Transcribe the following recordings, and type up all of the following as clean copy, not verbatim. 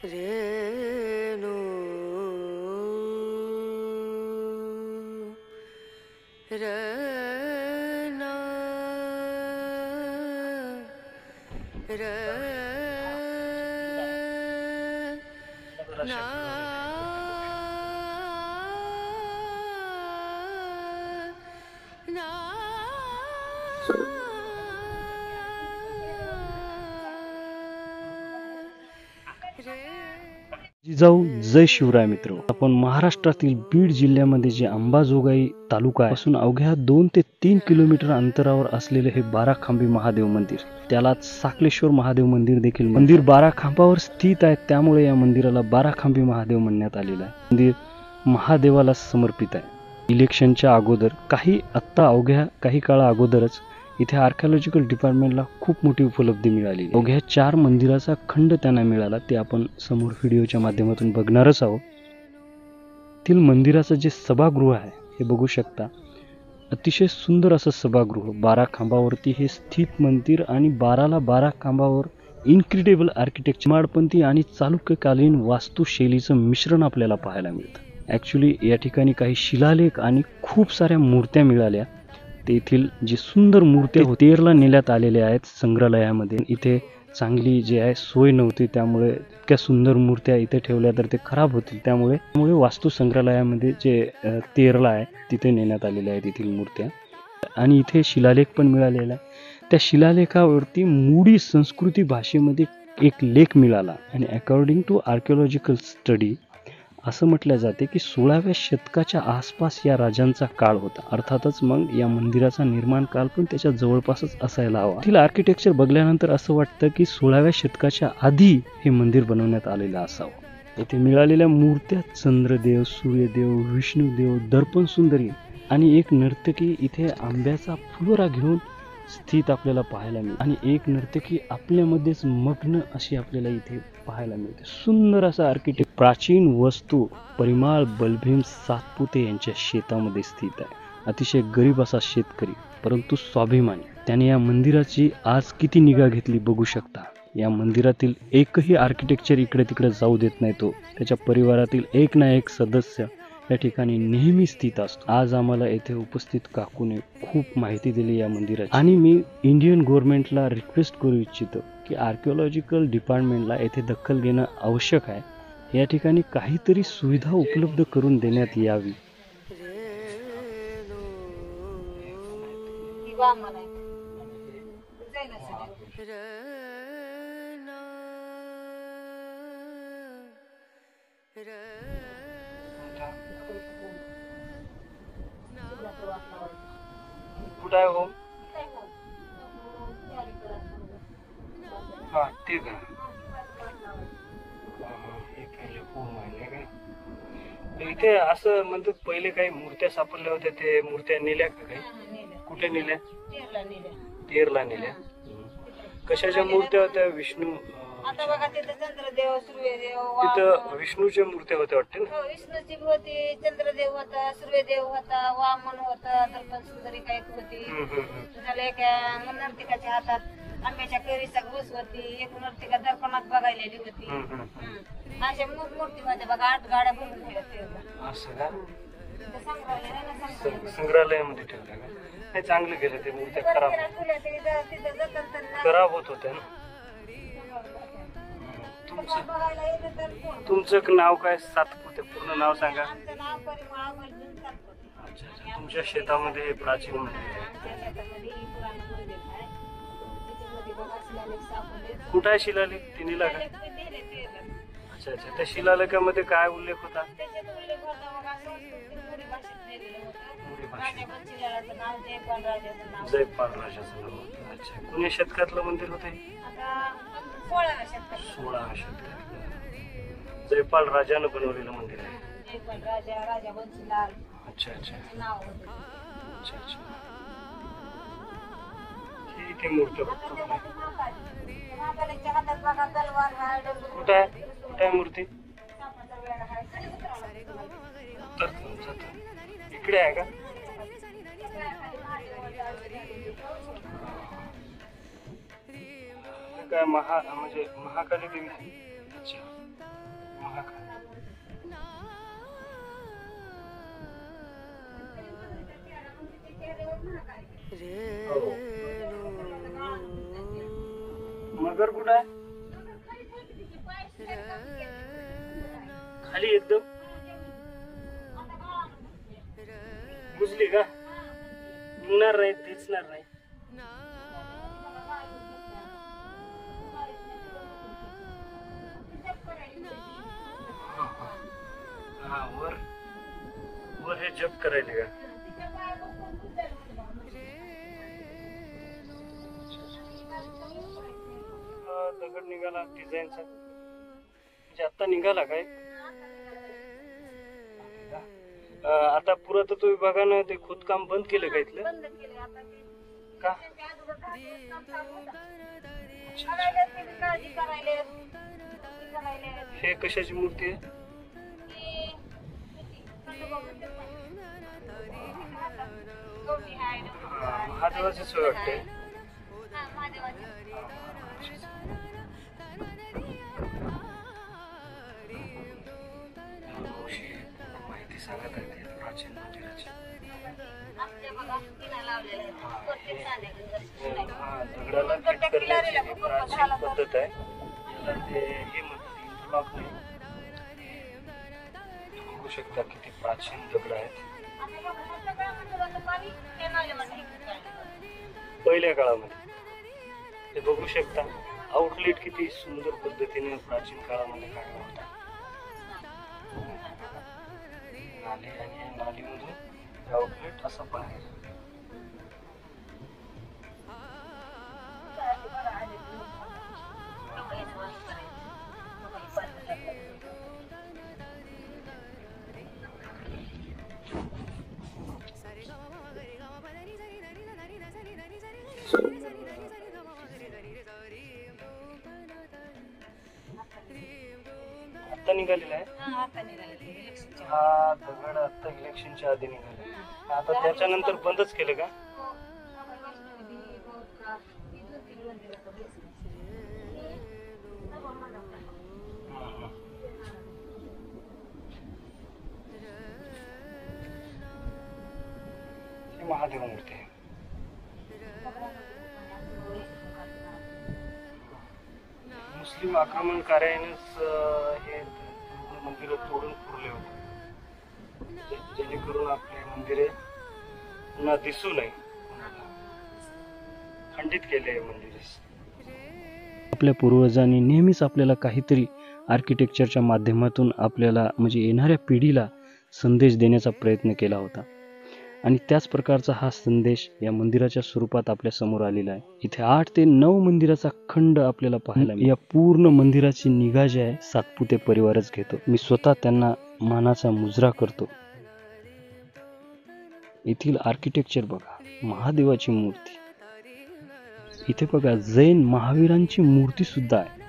रेणु रना रना जिजाऊ जय शिवराय मित्र, आपण महाराष्ट्रातील बीड जिल्ह्यामध्ये जे अंबाजोगाई तालुका आहे पासून अवघ्या 2 ते 3 किलोमीटर अंतरावर असलेले हे 12 खांबी महादेव मंदिर, त्याला साकलेश्वर महादेव मंदिर देखील. मंदिर 12 खांबावर स्थित आहे, त्यामुळे या मंदिराला 12 खांबी महादेव म्हणण्यात आलेलं आहे. मंदिर महादेवाला समर्पित आहे. इलेक्शनच्या अगोदर आत्ता अवघ्या काही काळा अगोदरच इथे आर्किओलॉजिकल डिपार्टमेंटला खूप मोठी उपलब्धी मिळाली. अवघ्या 4 मंदिराचा खंड त्यांना मिळाला, ते आपण समोर व्हिडिओच्या माध्यमातून बघणारच आहोत. तील मंदिराचं जे सभागृह आहे हे बघू शकता. अतिशय सुंदर असं सभागृह, 12 खांबावरती हे स्थित मंदिर आणि 12ला 12 खांबावर इन्क्रेडिबल आर्किटेक्चर, माडपंथी आणि चालुक्यकालीन वास्तुशैलीचं मिश्रण आपल्याला पाहायला मिळतं. ॲक्च्युली या ठिकाणी काही शिलालेख आणि खूप साऱ्या मूर्त्या मिळाल्या. तेथील जी सुंदर मूर्त्या तेरला नेण्यात आलेल्या आहेत संग्रहालयामध्ये. इथे चांगली जी आहे सोय नव्हती, त्यामुळे इतक्या सुंदर मूर्त्या इथे ठेवल्या तर ते खराब होतील. त्यामुळे वास्तू संग्रहालयामध्ये जे तेरला आहे तिथे नेण्यात आलेल्या आहेत तेथील मूर्त्या. आणि इथे शिलालेख पण मिळालेला आहे. त्या शिलालेखावरती मोडी संस्कृती भाषेमध्ये एक लेख मिळाला आणि अकॉर्डिंग टू आर्किओलॉजिकल स्टडी असं म्हटलं जाते की 16व्या शतकाच्या आसपास या राजांचा काळ होता. अर्थातच मग या मंदिराचा निर्माण काळ पण त्याच्या जवळपासच असायला हवा. तिथलं आर्किटेक्चर बघल्यानंतर असं वाटतं की 16व्या शतकाच्या आधी हे मंदिर बनवण्यात आलेलं असावं. येथे मिळालेल्या मूर्त्या चंद्रदेव, सूर्यदेव, विष्णुदेव, दर्पण सुंदरी आणि एक नर्तकी इथे आंब्याचा फुलोरा घेऊन स्थित आपल्याला पाहायला मिळते. आणि एक नर्तकी आपल्यामध्येच मग्न अशी आपल्याला इथे पाहायला मिळते. सुंदर असा आर्किटेक्ट. प्राचीन वस्तू परिमाळ बलभीम सातपुते यांच्या शेतामध्ये स्थित आहे. अतिशय गरीब असा शेतकरी, परंतु स्वाभिमानी. त्याने या मंदिराची आज किती निगा घेतली बघू शकता. या मंदिरातील एकही आर्किटेक्चर इकडे तिकडे जाऊ देत नाही. तो त्याच्या परिवारातील एक ना एक सदस्य या ठिकाणी नेहमी स्थित असतो. आज आम्हाला येथे उपस्थित काकूने खूप माहिती दिली या मंदिराची. आणि मी इंडियन गव्हर्नमेंटला रिक्वेस्ट करू इच्छितो की आर्किओलॉजिकल डिपार्टमेंटला येथे दखल घेणं आवश्यक आहे. या ठिकाणी काहीतरी सुविधा उपलब्ध करून देण्यात यावी. कुठं आहे हो? हा ठीक आहे. इथे असं म्हणतात पहिले काही मूर्त्या सापडल्या होत्या, ते मूर्त्या नेल्या का काही? कुठे नेल्या? तेरला नेल्या. कशाच्या मूर्त्या होत्या? विष्णू? आता बघा तिथे चंद्रदेव, सूर्यदेव, तिथं विष्णूच्या मूर्त्या होत्या वाटते ना? विष्णूची होती, चंद्रदेव होता, सूर्यदेव होता, वामन होता, दर्पण सुंदरी काही होती. झाले एका नर्तिकाच्या हातात आंब्याच्या कैरीचा घुस होती. एक नर्तिका दर्पणात बघायलेली होती. अशा मूर्ती होत्या बघा. 8 गाड्या भरून ठेवल्या. असं का? संग्रहालयामध्ये ठेवल्या का? नाही, चांगलं केलं. ते मूर्त्या खराब होत होत्या ना. तुमचं नाव काय? सातपुते पूर्ण नाव सांगा. अच्छा, तुमच्या शेतामध्ये हे प्राचीन मंदिर कुठं आहे? शिलालेख तिन्हीला का? अच्छा अच्छा. त्या शिलालेखामध्ये काय उल्लेख होता? जयपाल राजाचं नाव होतं. अच्छा. कोण्या शतकातलं मंदिर होतं? 16व्या शतकात. जयपाल राजानं बनवलेलं मंदिर आहे. जयपाल राजा, राजा बंसीलाल. अच्छा अच्छा. नाव होतं. अच्छा अच्छा. इथे मूर्ती बघतो. कुठं आहे मूर्ती? इकडे आहे का? काय म्हणजे महाकाली देवी? अच्छा. दगड कुठं आहे? खाली एकदम बुजली का? निघणार नाही, दिसणार नाही. हा, वर वर हे जप करायले का? दगड निघाला डिझाईनचा, म्हणजे आता निघाला काय? आता पुरातत्व विभागानं ते खोदकाम बंद केलं का इथलं? बंद केले आता ते. का? त्यांच्या अगोदर काम चालू होतं. करायला ते काळजी करायला हे कशाची मूर्ती आहे? महादेवाची सोय वाटते. माहिती सांगत आहे ते प्राचीन मंदिराची. दगडाला फिट करण्याची ही प्राचीन पद्धत आहे. याला ते हे म्हणतात इंटरलॉक नाही. बघू शकता किती प्राचीन दगड आहेत पहिल्या काळामध्ये. हे बघू शकता आउटलेट किती सुंदर पद्धतीने प्राचीन काळामध्ये काढला होता. नाली आणि नालीमधून आउटलेट असं पण आहे. आता निघालेला आहे हा दगड. आता इलेक्शनच्या आधी निघाले. आता त्याच्यानंतर बंदच केलं का? ही महादेव मूर्ती आहे. मुस्लिम आक्रमणकार्यानेच हे मंदिर तोडून पुरले होते, जेणेकरून आपले मंदिरे पुन्हा दिसू नये. खंडित केले आहे मंदिरे. आपल्या पूर्वजांनी नेहमीच आपल्याला काहीतरी आर्किटेक्चरच्या माध्यमातून आपल्याला म्हणजे येणाऱ्या पिढीला संदेश देण्याचा प्रयत्न केला होता. आणि त्याच प्रकारचा हा संदेश या मंदिराच्या स्वरूपात आपल्या समोर आलेला आहे. इथे 8 ते 9 मंदिराचा खंड आपल्याला पाहायला मिळतो. या पूर्ण मंदिराची निगा जी आहे सातपुते परिवारच घेतो. मी स्वतः त्यांना मानाचा मुजरा करतो. येथील आर्किटेक्चर बघा, महादेवाची मूर्ती. इथे बघा जैन महावीरांची मूर्ती सुद्धा आहे.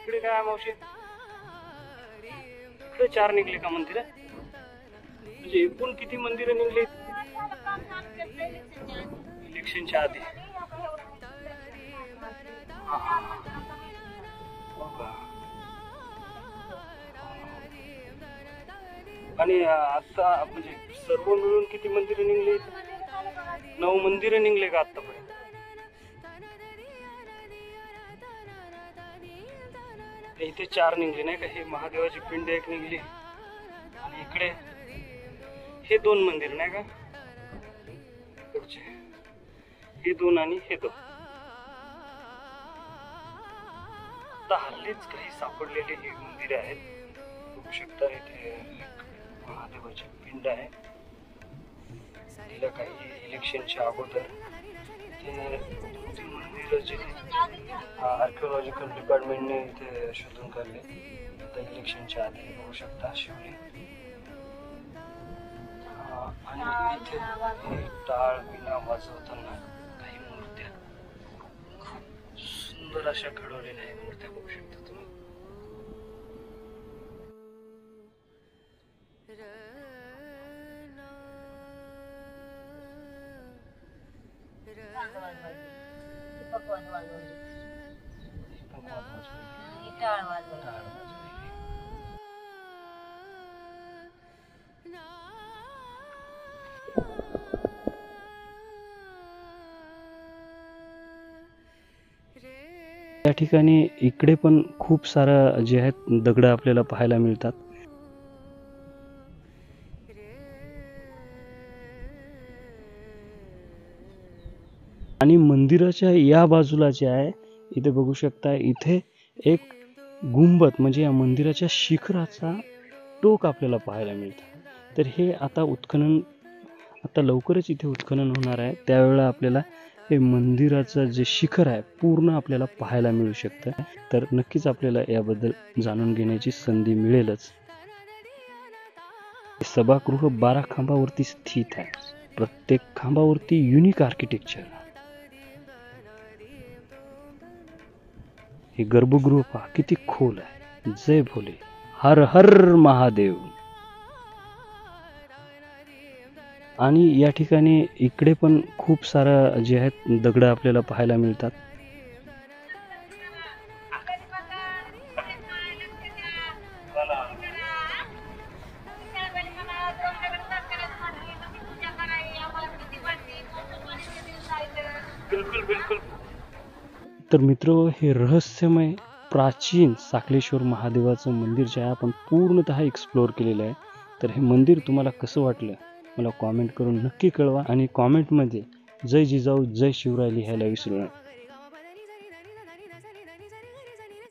इकडे काय मावशी? 4 निघले का मंदिर? म्हणजे एकूण किती मंदिरं निघले इलेक्शनच्या आधी? आणि आता म्हणजे सर्व मिळून किती मंदिरं निघले? 9 मंदिरं निघले का आतापर्यंत? इथे 4 निघले नाही का? हे महादेवाची पिंड एक निघली आणि इकडे हे 2 मंदिर नाही का? हे 2 आणि हे 2. आता हल्लीच काही सापडलेले हे मंदिर आहेत. बघू शकता इथे एक महादेवाची पिंड आहे. तिला काही इलेक्शनच्या अगोदर मंदिराचे आर्किओलॉजिकल डिपार्टमेंटने इथे शोधून काढले. आता इलेक्शनच्या आधी बघू शकता शिवलिंग. आणि इथे टाळ विना वाजवताना काही मूर्त्या खूप सुंदर अशा घडवलेल्या आहेत. मूर्त्या बघू शकता तुम्ही. त्या ठिकाणी इकडे पण खूप सारं जे आहेत दगड आपल्याला पाहायला मिळतात. आणि मंदिराच्या या बाजूला जे आहे इथे बघू शकता, इथे एक गुंबद म्हणजे या मंदिराच्या शिखराचा टोक आपल्याला पाहायला मिळतं. तर हे आता लवकरच इथे उत्खनन होणार आहे. त्यावेळेला आपल्याला हे मंदिराचं जे शिखर आहे पूर्ण आपल्याला पाहायला मिळू शकतं. तर नक्कीच आपल्याला याबद्दल जाणून घेण्याची संधी मिळेलच. हे सभागृह 12 खांबावरती स्थित आहे. प्रत्येक खांबावरती युनिक आर्किटेक्चर. हे गर्भगृह पहा किती खोल आहे. जय भोले, हर हर महादेव. आणि या ठिकाणी इकडे पण खूप सारं जे आहेत दगड आपल्याला पाहायला मिळतात. तर मित्र, हे रहस्यमय प्राचीन साखलेश्वर महादेवाचं मंदिर जे आहे आपण पूर्णतः एक्सप्लोअर केलेलं आहे. तर हे मंदिर तुम्हाला कसं वाटलं मला कॉमेंट करून नक्की कळवा. आणि कॉमेंटमध्ये जय जिजाऊ जय शिवराय लिहायला विसरू नका.